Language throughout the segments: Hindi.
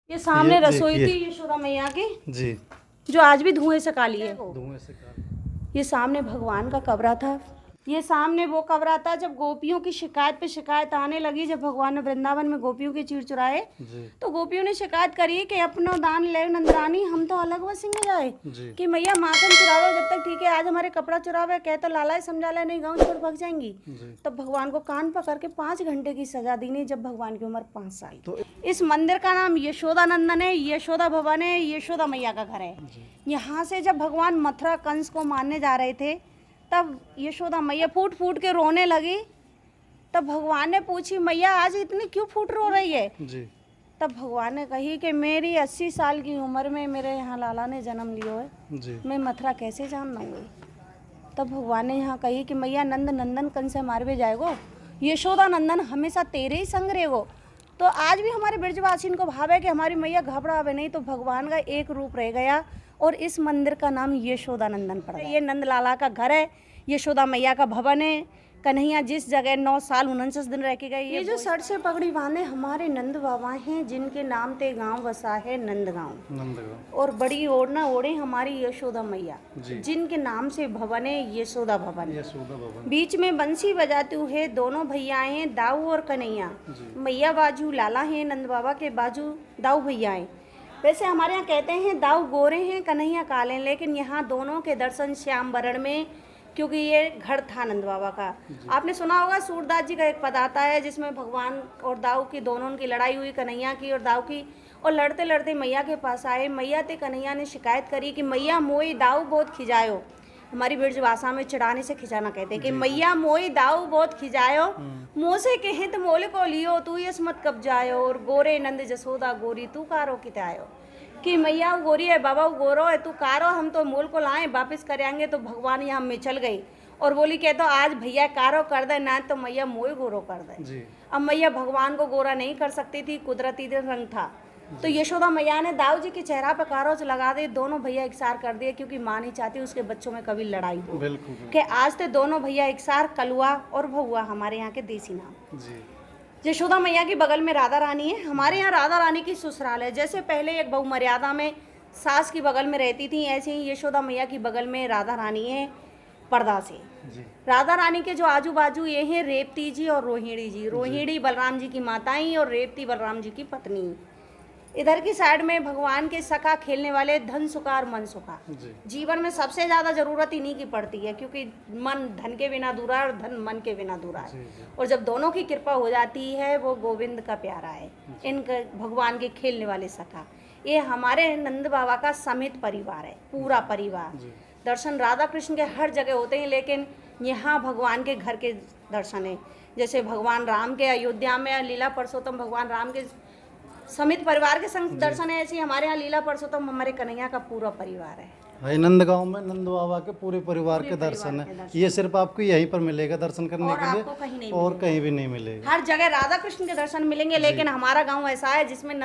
ये सामने रसोई थी यशोदा मैया की जी, जो आज भी धुएं से काली है। धुएं से काली। ये सामने भगवान का कब्र था। ये सामने वो कब्र था जब गोपियों की शिकायत पे शिकायत आने लगी। जब भगवान ने वृंदावन में गोपियों के चीर चुराए जी, तो गोपियों ने शिकायत करी कि अपनो दान ले नंदरानी, हम तो अलग बसेंगे जाए जी, कि मैया माखन चुरावे जब तक ठीक है, आज हमारे कपड़ा चुरावे कह तो लाला समझा ले, नहीं गाँव छोड़ भाग जाएंगी। जी। तब भगवान को कान पकड़ के 5 घंटे की सजा दी नहीं, जब भगवान की उम्र 5 साल। तो इस मंदिर का नाम यशोदा नंदन है, यशोदा भवन है, यशोदा मैया का घर है। यहाँ से जब भगवान मथुरा कंस को मारने जा रहे थे तब यशोदा मैया फूट फूट के रोने लगी। तब भगवान ने पूछी, मैया आज इतनी क्यों फूट रो रही है? जी, तब भगवान ने कही कि मेरी 80 साल की उम्र में मेरे यहाँ लाला ने जन्म लियो है, जी, मैं मथुरा कैसे जान लूँगी। तब भगवान ने यहाँ कही कि मैया नंद नंदन कंस से मारवे जाएगो, यशोदा नंदन हमेशा तेरे ही संग रहेगो। तो आज भी हमारे ब्रजवासिन को भाव है कि हमारी मैया घबरावे नहीं, तो भगवान का एक रूप रह गया और इस मंदिर का नाम यशोदा नंदन पड़ गया। ये नंद लाला का घर है, यशोदा मैया का भवन है। कन्हैया जिस जगह 9 साल 49 दिन रह के गए। ये जो सर से पगड़ी बांधे हमारे नंद बाबा हैं, जिनके नाम ते गांव वसा है नंदगांव। नंदगांव। और बड़ी ओढ़ना ओढ़े हमारी यशोदा मैया, जी। जिनके नाम से भवन है यशोदा भवन। यशोदा भवन। बीच में बंसी बजाते हुए दोनों भैया हैं, दाऊ और कन्हैया। मैया बाजू लाला हैं, नंद बाबा के बाजू दाऊ भैया हैं। वैसे हमारे यहाँ कहते हैं दाऊ गोरे हैं, कन्हैया काले हैं, लेकिन यहाँ दोनों के दर्शन श्याम वर्ण में, क्योंकि ये घर था नंद बाबा का। आपने सुना होगा सूरदास जी का एक पद आता है जिसमें भगवान और दाऊ की दोनों की लड़ाई हुई, कन्हैया की और दाऊ की, और लड़ते लड़ते मैया के पास आए। मैया ते कन्हैया ने शिकायत करी कि मैया मोई दाऊ बहुत खिजायो। हमारी ब्रज भाषा में चिढ़ाने से खिंचाना कहते हैं कि मैया मोई दाऊ बहुत खिजायो, मुँह से कहे तो मोले को लियो, तू यस मत कब जायो, और गोरे नंद जसोदा गोरी तू कारो कितायो। कि मैया वो गोरी है, बाबा वो गोरो है, तू कारो, हम तो मोल को लाए वापस कर आएंगे। तो भगवान यहाँ में चल गई और बोली कह तो आज भैया कारो कर दे, ना तो मैया मोई गोरो कर दे। अब मैया भगवान को गोरा नहीं कर सकती थी, कुदरती रंग था। तो यशोदा मैया ने दाऊ जी के चेहरा पर कारोच लगा दे, दोनों भैया एकसार कर दिए, क्योंकि माँ नहीं चाहती उसके बच्चों में कभी लड़ाई हो। बिल्कुल। कि आज तो दोनों भैया एकसार, कलुआ और भहुआ हमारे यहाँ के देसी नाम। जी। यशोदा मैया की बगल में राधा रानी है। हमारे यहाँ राधा रानी की ससुराल है। जैसे पहले एक बहु मर्यादा में सास की बगल में रहती थी, ऐसे ही यशोदा मैया की बगल में राधा रानी है पर्दा से। जी। राधा रानी के जो आजू बाजू ये हैं रेवती जी और रोहिणी जी। रोहिणी बलराम जी की माताएं और रेवती बलराम जी की पत्नी। इधर की साइड में भगवान के सखा खेलने वाले धन सुखा और मन सुखा। जीवन में सबसे ज्यादा जरूरत इन्हीं की पड़ती है, क्योंकि मन धन के बिना अधूरा है और धन मन के बिना अधूरा है। और जब दोनों की कृपा हो जाती है, वो गोविंद का प्यारा है। इनके भगवान के खेलने वाले सखा, ये हमारे नंद बाबा का समित परिवार है, पूरा परिवार। दर्शन राधा कृष्ण के हर जगह होते हैं, लेकिन यहाँ भगवान के घर के दर्शन है। जैसे भगवान राम के अयोध्या में लीला पुरुषोत्तम भगवान राम के समित परिवार के संग दर्शन है, ऐसे ही हमारे यहाँ लीला पुरुषोत्तम हमारे कन्हैया का पूरा परिवार है। नंदगांव में नंद बाबा के पूरे परिवार के दर्शन है। ये सिर्फ आपको यहीं पर मिलेगा दर्शन करने के लिए, कहीं और कहीं भी नहीं मिलेगा। हर जगह राधा कृष्ण के दर्शन मिलेंगे, लेकिन हमारा गांव ऐसा है जिसमें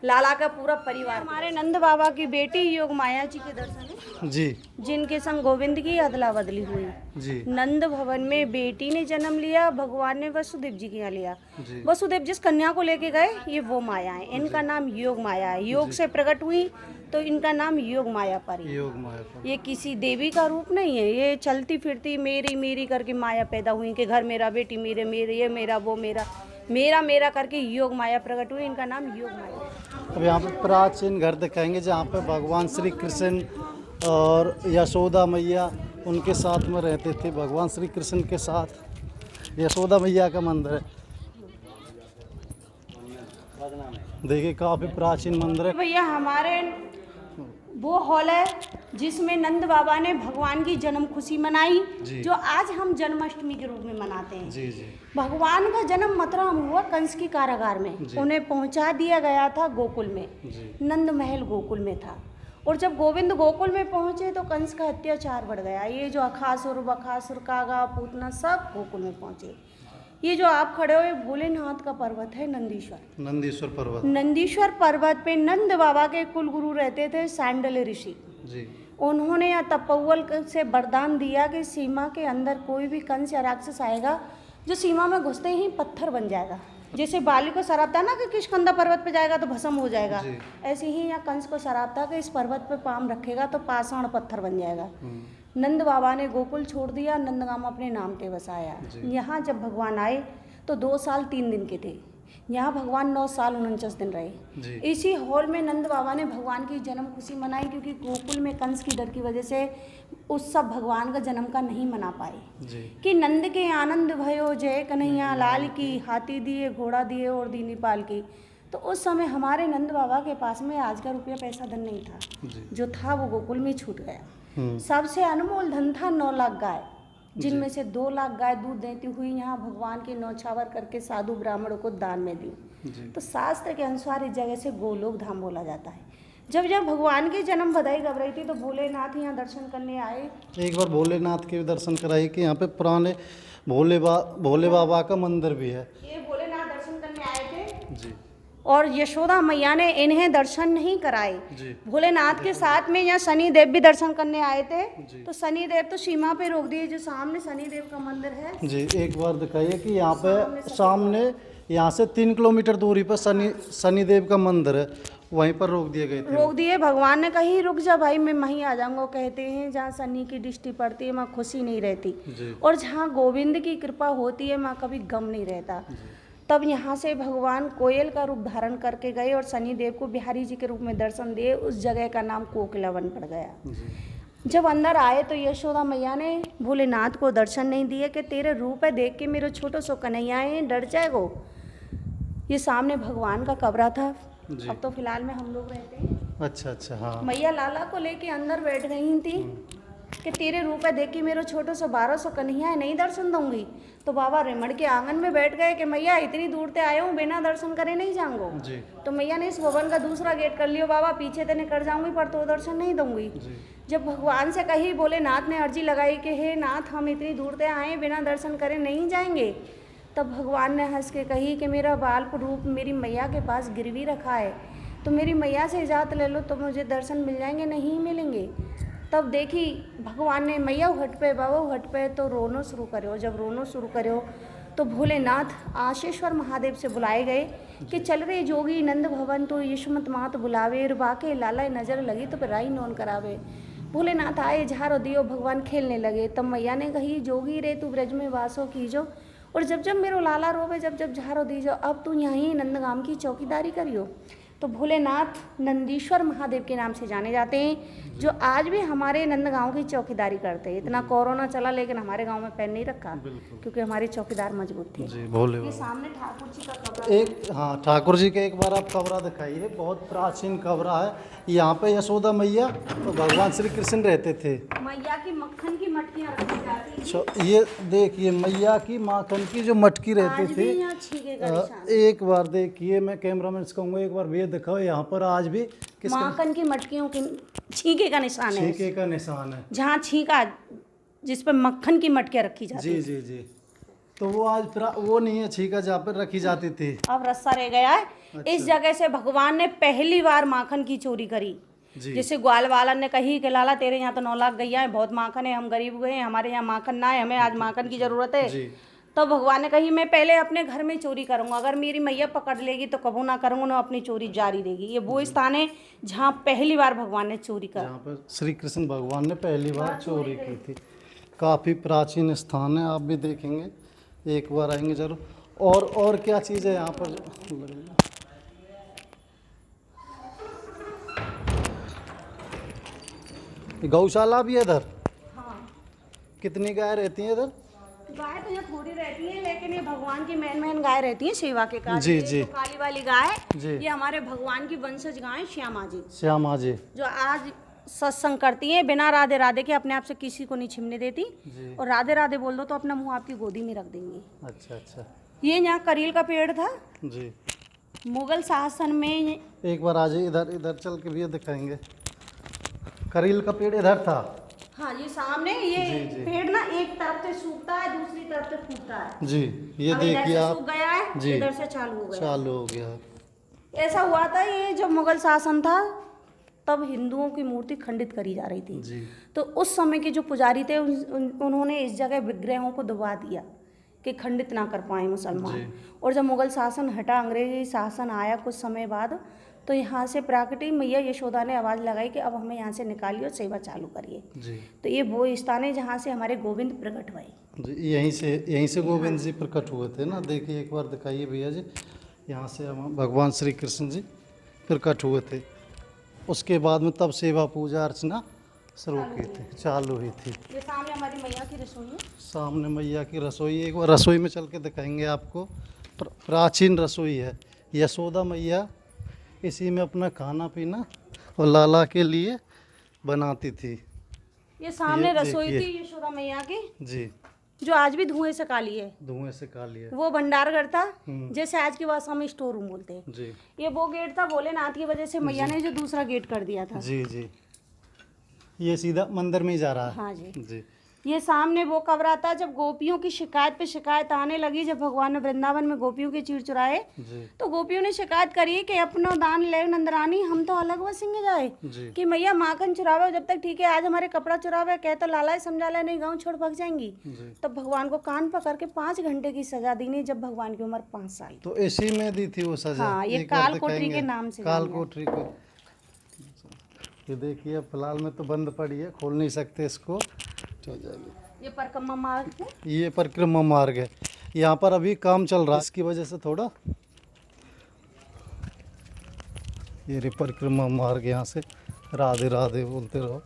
लाला का पूरा परिवार। हमारे नंद बाबा की बेटी योग माया जी के दर्शन है, जी, जिनके संग गोविंद की अदला बदली हुई। जी। नंद भवन में बेटी ने जन्म लिया, भगवान ने वसुदेव जी के यहाँ लिया। जी। वसुदेव जिस कन्या को लेके गए, ये वो माया है। इनका नाम योग माया है। योग से प्रकट हुई तो इनका नाम योग माया परी। योग माया पर। ये किसी देवी का रूप नहीं है, ये चलती फिरती मेरी मेरी करके माया पैदा हुई कि घर मेरा, बेटी मेरे, मेरे, ये मेरा, वो मेरा, मेरा मेरा करके योग माया प्रकट हुई। इनका नाम योग माया। अब यहाँ पे प्राचीन घर दिखाएंगे जहाँ पे भगवान श्री कृष्ण और यशोदा मैया उनके साथ में रहते थे। भगवान श्री कृष्ण के साथ यशोदा मैया का मंदिर है। देखिए काफी प्राचीन मंदिर है भैया। हमारे वो हॉल है जिसमें नंद बाबा ने भगवान की जन्म खुशी मनाई, जो आज हम जन्माष्टमी के रूप में मनाते हैं। जी, जी। भगवान का जन्म मथुरा में हुआ, कंस की कारागार में। उन्हें पहुंचा दिया गया था गोकुल में। नंद महल गोकुल में था। और जब गोविंद गोकुल में पहुंचे तो कंस का अत्याचार बढ़ गया। ये जो अखासुर बखासुर कागा पूतना सब गोकुल में पहुंचे। ये जो आप खड़े हुए भोलेनाथ का पर्वत है नंदीश्वर। नंदीश्वर पर्वत। नंदीश्वर पर्वत पे नंद बाबा के कुल गुरु रहते थे सांडल ऋषि। जी। उन्होंने या तपोवल से वरदान दिया कि सीमा के अंदर कोई भी कंस या राक्षस आएगा, जो सीमा में घुसते ही पत्थर बन जाएगा। जैसे बाली को शराब था ना कि किष्किंधा पर्वत पे जाएगा तो भस्म हो जाएगा, जी। ऐसे ही यहाँ कंस को शराब था कि इस पर्वत पे पाम रखेगा तो पाषाण पत्थर बन जाएगा। हम्म, नंद बाबा ने गोकुल छोड़ दिया, नंदगाम अपने नाम पे बसाया। जी। यहाँ जब भगवान आए तो 2 साल 3 दिन के थे, यहाँ भगवान 9 साल 49 दिन रहे। जी। इसी हॉल में नंद बाबा ने भगवान की जन्म खुशी मनाई, क्योंकि गोकुल में कंस की डर की वजह से उत्सव भगवान का जन्म का नहीं मना पाए। जी। कि नंद के आनंद भयो जय कन्हैया लाल की, हाथी दिए घोड़ा दिए और दीनी पाल की। तो उस समय हमारे नंद बाबा के पास में आज का रुपया पैसा धन नहीं था, जी। जो था वो गोकुल में छूट गया। हम्म, सबसे अनमोल धन था 9 लाख गाय, जिनमें से 2 लाख गाय दूध देती हुई यहाँ भगवान के नौछावर करके साधु ब्राह्मणों को दान में दी। जी। तो शास्त्र के अनुसार इस जगह से गोलोक धाम बोला जाता है। जब जब भगवान की जन्म बधाई घबराई थी तो भोलेनाथ यहाँ दर्शन करने आए। एक बार भोलेनाथ के भी दर्शन कराइए कि यहाँ पे पुराने भोले बाबा का मंदिर भी है। ये भोलेनाथ दर्शन करने आए थे जी। और यशोदा मैया ने इन्हें दर्शन नहीं कराए। जी। भोलेनाथ के साथ में यहाँ शनि देव भी दर्शन करने आए थे। जी। तो शनि देव तो सीमा पे रोक दिए, जो सामने शनि देव का मंदिर है। जी, एक बार दिखाइए कि यहाँ पे सामने यहाँ से 3 किलोमीटर दूरी पर शनिदेव का मंदिर है, वहीं पर रोक दिए गए थे। रोक दिए, भगवान ने कही रुक जा भाई, मैं वहीं आ जाऊंगा। कहते हैं जहाँ शनि की दृष्टि पड़ती है वहाँ खुशी नहीं रहती, जी। और जहाँ गोविंद की कृपा होती है वहाँ कभी गम नहीं रहता। तब यहाँ से भगवान कोयल का रूप धारण करके गए और शनि देव को बिहारी जी के रूप में दर्शन दिए। उस जगह का नाम कोकिलावन पड़ गया। जी। जब अंदर आए तो यशोदा मैया ने भोलेनाथ को दर्शन नहीं दिए कि तेरे रूप है देख के मेरे छोटो सो कन्हैया है, डर जाएगो। ये सामने भगवान का कमरा था। जी। अब तो फिलहाल में हम लोग रहते हैं। अच्छा अच्छा, हाँ। मैया लाला को लेके अंदर बैठ गई थी कि तेरे रूप है देख के मेरे छोटो सो 1200 कन्हैया है, नहीं दर्शन दूंगी। तो बाबा रेमड़ के आंगन में बैठ गए कि मैया इतनी दूर से आए हूँ, बिना दर्शन करे नहीं जाऊंगो। जी। तो मैया ने इस भवन का दूसरा गेट कर लियो, बाबा पीछे तो निकल जाऊंगी पर तो दर्शन नहीं दूंगी। जी। जब भगवान से कही, भोलेनाथ ने अर्जी लगाई कि हे नाथ हम इतनी दूर से आए बिना दर्शन करे नहीं जाएंगे। तब भगवान ने हंस के कही कि मेरा बाल रूप मेरी मैया के पास गिरवी रखा है, तो मेरी मैया से इजाज़त ले लो तो मुझे दर्शन मिल जाएंगे, नहीं मिलेंगे। तब देखी भगवान ने मैया हट पे बाबा हट पे तो रोनो शुरू करो। जब रोनो शुरू करो तो भोलेनाथ आशीश्वर महादेव से बुलाए गए कि चल रे जोगी नंद भवन तो यशमत मात बुलावे, रुबाके लाला नजर लगी तो राई नौन करावे। भोलेनाथ आए, झारो दियो, भगवान खेलने लगे। तब मैया ने कही जोगी रे तू ब्रज में वासो कीजो, और जब जब मेरो लाला रोवे जब जब झारो दीजो, अब तू यहीं नंदगाम की चौकीदारी करियो। तो भोलेनाथ नंदीश्वर महादेव के नाम से जाने जाते हैं, जो आज भी हमारे नंदगांव की चौकीदारी करते हैं। इतना कोरोना चला लेकिन हमारे गांव में पैर नहीं रखा, क्योंकि हमारे चौकीदार मजबूत थे। जी, भोले ये बाबा। सामने ठाकुर जी का कमरा एक, हाँ, ठाकुर जी के एक बार आप कमरा दिखाइए। बहुत प्राचीन कमरा है। यहाँ पे यशोदा मैया और भगवान श्री कृष्ण रहते थे। मैया की मक्खन की मटकियां रखी जाती अच्छा, ये देखिए मैया की माखन की जो मटकी आज रहती भी थी। यहाँ छीके का निशान है। एक बार देखिए, मैं कैमरामैन से कहूँगा एक बार ये दिखाओ, यहाँ पर आज भी किसका माखन की मटकियों के छीके का निशान है, छीके का निशान है। जहाँ छीका जिस पर मक्खन की मटकियां रखी जाती जी जी जी। तो वो आज वो नहीं है छीका जहाँ पर रखी जाती थी। अब रस्सा रह गया है। इस जगह से भगवान ने पहली बार माखन की चोरी करी। जी। जैसे ग्वाल वाला ने कही कि लाला तेरे यहाँ तो 9 लाख गैया है, बहुत माखन है, हम गरीब गए हैं, हमारे यहाँ माखन ना है, हमें आज माखन की जरूरत है। जी। तो भगवान ने कही मैं पहले अपने घर में चोरी करूंगा, अगर मेरी मैया पकड़ लेगी तो कबू ना करूंगा, ना अपनी चोरी जारी रहेगी। ये वो स्थान है जहाँ पहली बार भगवान ने चोरी करा। जहाँ पर श्री कृष्ण भगवान ने पहली बार चोरी की थी। काफ़ी प्राचीन स्थान है, आप भी देखेंगे, एक बार आएंगे जरूर। और क्या चीज़ है यहाँ पर? गौशाला भी है इधर। हाँ, कितनी गाय रहती हैं इधर? गाय तो यहाँ थोड़ी रहती है, लेकिन ये भगवान की मेन गाय रहती है सेवा के कार्य। जी, ये जी। जो काली वाली गाय जी। ये हमारे भगवान की वंशज गाय श्यामा जी, श्यामा जी। जो आज सत्संग करती हैं, बिना राधे राधे के अपने आप से किसी को नहीं छिपने देती, जी। और राधे राधे बोल दो तो अपना मुंह आपकी गोदी में रख देंगी। अच्छा अच्छा। ये यहाँ करील का पेड़ था, जी। मुगल शासन में। एक बार आ जाइए इधर, इधर चल के भी दिखाएंगे। करील का पेड़ इधर था। हाँ, ये सामने ये जी, जी। पेड़ ना एक तरफ से सूखता है, दूसरी तरफ से फूटता है। जी, ये अब इधर देखिए से आप। सूख गया है, जी। इधर से चालू हो गया। चालू हो गया। ऐसा हुआ था, ये जब मुगल शासन था तब हिंदुओं की मूर्ति खंडित करी जा रही थी। जी। तो उस समय के जो पुजारी थे उन्होंने इस जगह विग्रहों को दबा दिया कि खंडित ना कर पाए मुसलमान। और जब मुगल शासन हटा, अंग्रेजी शासन आया कुछ समय बाद, तो यहाँ से प्राकृतिक मैया यशोदा ने आवाज़ लगाई कि अब हमें यहाँ से निकालिए और सेवा चालू करिए। तो ये वो स्थान है जहाँ से हमारे गोविंद प्रकट हुए जी। यहीं से गोविंद जी प्रकट हुए थे ना। देखिए एक बार दिखाइए भैया जी, यहाँ से हम भगवान श्री कृष्ण जी प्रकट हुए थे। उसके बाद में तब सेवा पूजा अर्चना शुरू की थी, चालू हुई थी। ये सामने हमारी मैया की रसोई है। सामने मैया की रसोई, एक बार रसोई में चल के दिखाएंगे आपको। प्राचीन रसोई है। यशोदा मैया इसी में अपना खाना पीना और लाला के लिए बनाती थी। ये सामने ये रसोई देखिए। थी यशोदा मैया की, जी, जो आज भी धुएं से काली है। धुएं से काली है। वो भंडारघर था, जैसे आज की भाषा में स्टोर रूम बोलते हैं। जी ये वो गेट था, भोलेनाथ की वजह से मैया ने जो दूसरा गेट कर दिया था। जी जी, ये सीधा मंदिर में ही जा रहा है। हाँ जी। जी ये सामने वो कमरा था जब गोपियों की शिकायत पे शिकायत आने लगी, जब भगवान ने वृंदावन में गोपियों के चीर चुराए, जी तो गोपियों ने शिकायत करी कि अपनो दान ले नंदरानी, हम तो अलग बसेंगे जाए जी कि मैया माखन चुरावे जब तक ठीक है, आज हमारे कपड़ा चुरावे कहे तो लाला समझा ले, नहीं गाँव छोड़ भाग जाएंगी। जी। तब भगवान को कान पकड़ के 5 घंटे की सजा दी नहीं, जब भगवान की उम्र 5 साल। तो इसी में दी थी वो सजा। हाँ, ये एक बार काल कोठरी दिखाएंगे। के नाम से काल जानी कोठरी को। ये देखिए फिलहाल में तो बंद पड़ी है, खोल नहीं सकते इसको, हो जाएगी। ये परिक्रमा मार्ग है। ये परिक्रमा मार्ग है, यहाँ पर अभी काम चल रहा है, इसकी वजह से थोड़ा ये परिक्रमा मार्ग, यहाँ से राधे राधे बोलते रहो।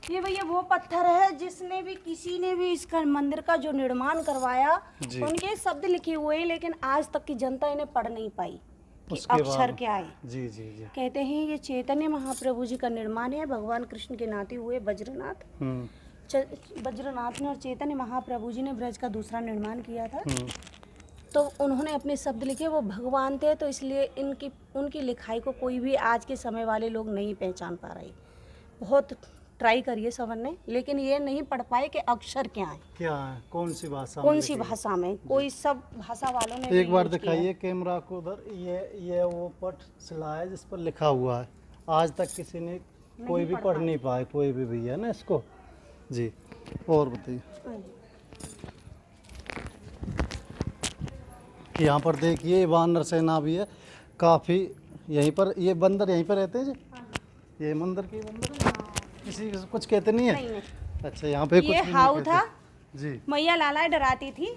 ये भैया वो पत्थर है जिसने भी किसी ने भी इसका मंदिर का जो निर्माण करवाया, जी। उनके शब्द लिखे हुए हैं, लेकिन आज तक की जनता इन्हें पढ़ नहीं पाई कि उसके अक्षर बाद- क्या है। जी जी जी। कहते हैं ये चैतन्य महाप्रभु जी का निर्माण है। भगवान कृष्ण के नाते हुए वज्रनाथ, वज्रनाथ ने और चैतन्य महाप्रभु जी ने ब्रज का दूसरा निर्माण किया था। तो उन्होंने अपने शब्द लिखे, वो भगवान थे, तो इसलिए उनकी लिखाई को कोई भी आज के समय वाले लोग नहीं पहचान पा रहे। बहुत ट्राई करिए समझने, लेकिन ये नहीं पढ़ पाए कि अक्षर क्या है, क्या है, कौन सी भाषा कौन में सी लिखी? भाषा में। कोई सब भाषा वालों ने एक बार यूज किया है। दिखाइए कैमरा को उधर। ये वो पट शिला है जिस पर लिखा हुआ है। आज तक किसी ने कोई भी पढ़ नहीं पाए, कोई भी भैया ना इसको। जी, और बताइए। यहाँ पर देखिए वानर सेना भी है काफ़ी। यहीं पर ये बंदर यहीं पर रहते हैं जी। ये मंदिर की बंदर है, किसी को कुछ कहते नहीं है। नहीं, अच्छा, यहाँ पे कुछ ये भी हाउ नहीं था। कहते। जी मैया लाला डराती थी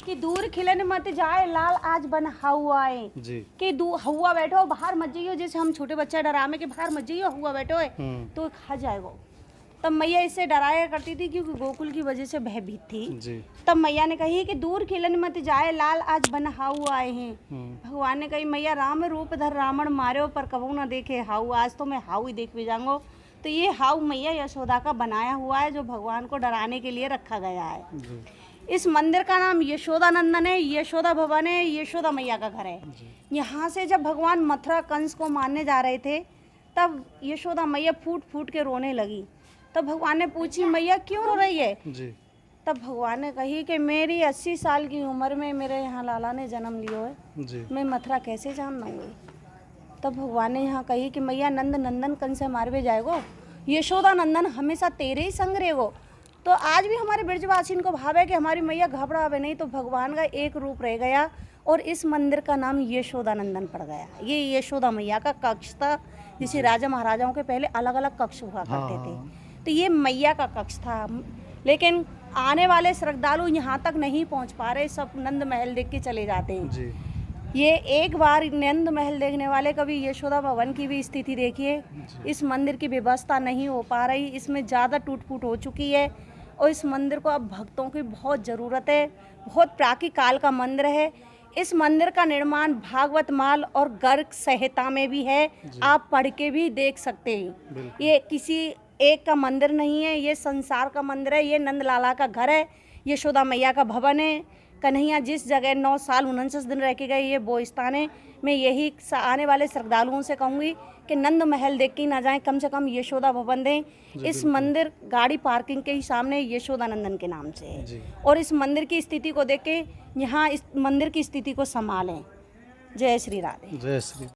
कि दूर खिलन मत जाए लाल, आज बन हुआ आए जी। कि हुआ बैठो बाहर मत जाइयो। जैसे हम छोटे बच्चे डरामे के बाहर मत जाइयो, हुआ बैठो है तो खा जाएगा। तब मैया इससे डराया करती थी क्योंकि गोकुल की वजह से भयभीत थी। जी तब मैया ने कही कि दूर खिलन मत जाए लाल, आज बन हाउ आए हैं। भगवान ने कही मैया राम रूप धर रावण मारो, पर कबू ना देखे हाउ, आज तो मैं हाउ ही देख भी जाऊंगा। तो ये हाउ मैया यशोदा का बनाया हुआ है, जो भगवान को डराने के लिए रखा गया है। जी इस मंदिर का नाम यशोदा नंदन है, यशोदा भवन है, यशोदा मैया का घर है। यहाँ से जब भगवान मथुरा कंस को मारने जा रहे थे, तब यशोदा मैया फूट फूट के रोने लगी। तब भगवान ने पूछी मैया क्यों रो रही है। जी तब भगवान ने कही कि मेरी 80 साल की उम्र में मेरे यहाँ लाला ने जन्म लियो है, जी मैं मथुरा कैसे जान लूँगी। तब भगवान ने यहाँ कही कि मैया नंद नंदन कंस से मारवे जाएगो, यशोदा नंदन हमेशा तेरे ही संग रहेगो। तो आज भी हमारे ब्रजवासी को भाव है कि हमारी मैया घबरावे नहीं, तो भगवान का एक रूप रह गया और इस मंदिर का नाम यशोदा नंदन पड़ गया। ये यशोदा मैया का कक्ष था, जिसे राजा महाराजाओं के पहले अलग अलग कक्ष हुआ करते थे। तो ये मैया का कक्ष था, लेकिन आने वाले श्रद्धालु यहाँ तक नहीं पहुँच पा रहे, सब नंद महल देख के चले जाते हैं। जी ये एक बार नंद महल देखने वाले कभी यशोदा भवन की भी स्थिति देखिए। इस मंदिर की व्यवस्था नहीं हो पा रही, इसमें ज़्यादा टूट फूट हो चुकी है और इस मंदिर को अब भक्तों की बहुत ज़रूरत है। बहुत प्राचीन काल का मंदिर है। इस मंदिर का निर्माण भागवत माल और गर्ग संहिता में भी है, आप पढ़ के भी देख सकते हैं। ये किसी एक का मंदिर नहीं है, ये संसार का मंदिर है। ये नंदलाला का घर है, यशोदा मैया का भवन है। कन्हैया जिस जगह 9 साल 49 दिन रह के गए, ये वो स्थान है। मैं यही आने वाले श्रद्धालुओं से कहूँगी कि नंद महल देख के ना जाएं, कम से कम यशोदा भवन दें। इस मंदिर गाड़ी पार्किंग के ही सामने यशोदा नंदन के नाम से है। और इस मंदिर की स्थिति को देख के यहाँ इस मंदिर की स्थिति को संभालें। जय श्री राधे। जय श्री